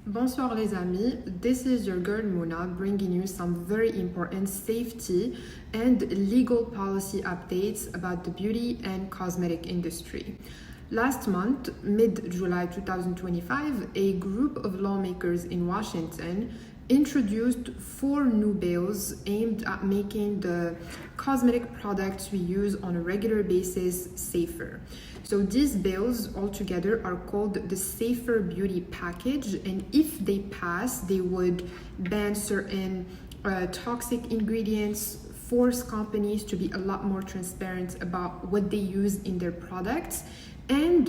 Bonsoir les amis, this is your girl Mona bringing you some very important safety and legal policy updates about the beauty and cosmetic industry. Last month, mid-July 2025, a group of lawmakers in Washington introduced 4 new bills aimed at making the cosmetic products we use on a regular basis safer. So these bills altogether are called the Safer Beauty Package, and if they pass, they would ban certain toxic ingredients, force companies to be a lot more transparent about what they use in their products, and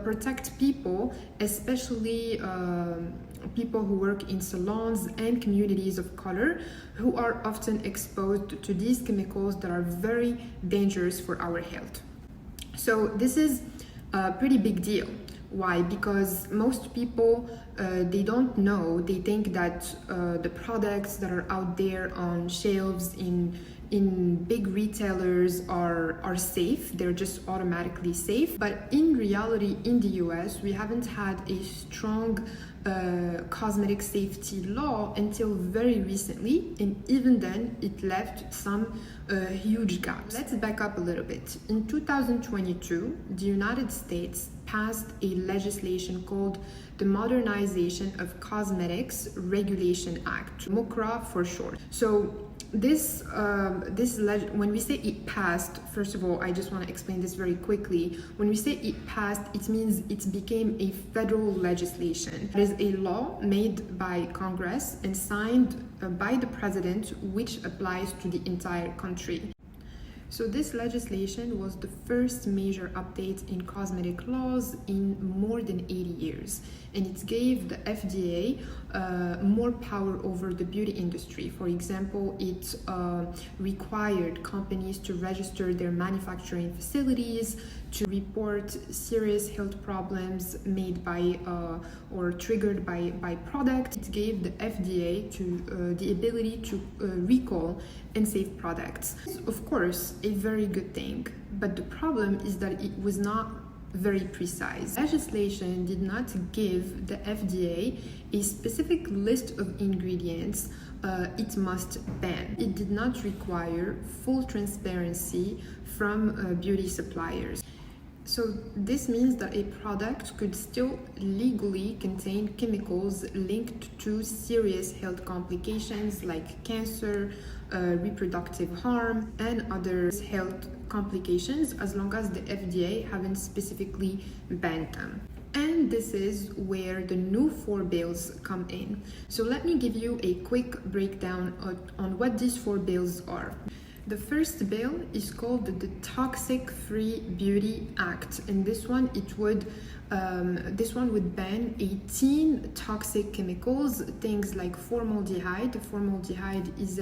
protect people, especially people who work in salons and communities of color who are often exposed to these chemicals that are very dangerous for our health. So this is a pretty big deal. Why? Because most people, they don't know. They think that the products that are out there on shelves in big retailers are safe. They're just automatically safe. But in reality, in the US, we haven't had a strong cosmetic safety law until very recently, and even then it left some huge gaps. Let's back up a little bit. In 2022, the United States passed a legislation called the Modernization of Cosmetics Regulation Act, MOCRA for short. So when we say it passed, first of all, I just want to explain this very quickly. When we say it passed, it means it became a federal legislation. It is a law made by Congress and signed by the president, which applies to the entire country. So this legislation was the first major update in cosmetic laws in more than 80 years, and it gave the FDA more power over the beauty industry. For example, it required companies to register their manufacturing facilities, to report serious health problems made by or triggered by product. It gave the FDA the ability to recall and save products. It's, of course, a very good thing, but the problem is that it was not very precise. Legislation did not give the FDA a specific list of ingredients it must ban. It did not require full transparency from beauty suppliers. So this means that a product could still legally contain chemicals linked to serious health complications like cancer, reproductive harm, and other health complications, as long as the FDA haven't specifically banned them. And this is where the new 4 bills come in. So let me give you a quick breakdown on what these 4 bills are. The first bill is called the Toxic Free Beauty Act, and this one would ban 18 toxic chemicals, things like formaldehyde. Formaldehyde is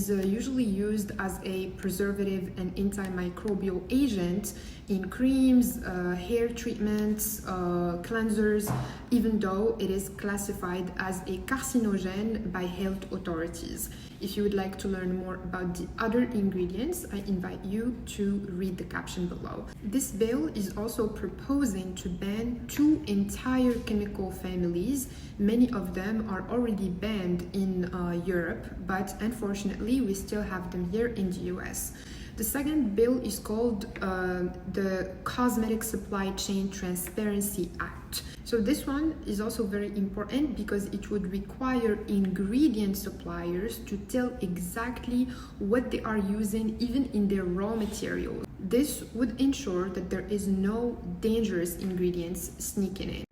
usually used as a preservative and antimicrobial agent in creams, hair treatments, cleansers, even though it is classified as a carcinogen by health authorities. If you would like to learn more about the other ingredients, I invite you to read the caption below. This bill is also proposing to ban 2 entire chemical families. Many of them are already banned in Europe, but unfortunately we still have them here in the US. The second bill is called the Cosmetic Supply Chain Transparency Act. So this one is also very important because it would require ingredient suppliers to tell exactly what they are using, even in their raw materials. This would ensure that there is no dangerous ingredients sneaking in.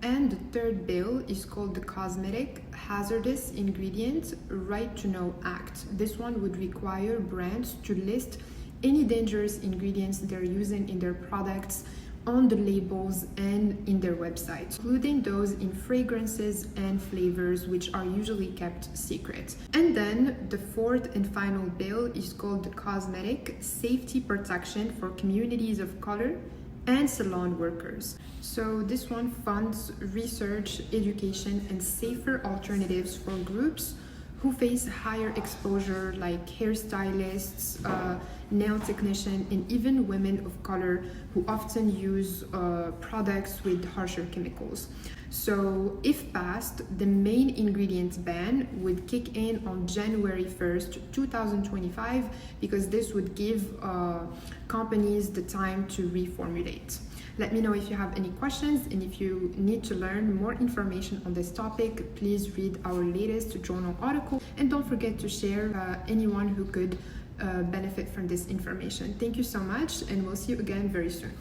And the third bill is called the Cosmetic Hazardous Ingredient Right to Know Act. This one would require brands to list any dangerous ingredients they're using in their products on the labels and in their websites, including those in fragrances and flavors, which are usually kept secret. And then the fourth and final bill is called the Cosmetic Safety Protection for Communities of Color and Salon Workers. So this one funds research, education, and safer alternatives for groups who face higher exposure, like hairstylists, nail technicians, and even women of color who often use products with harsher chemicals. So if passed, the main ingredients ban would kick in on January 1st, 2025, because this would give companies the time to reformulate. Let me know if you have any questions, and if you need to learn more information on this topic, please read our latest journal article, and don't forget to share anyone who could benefit from this information. Thank you so much, and we'll see you again very soon.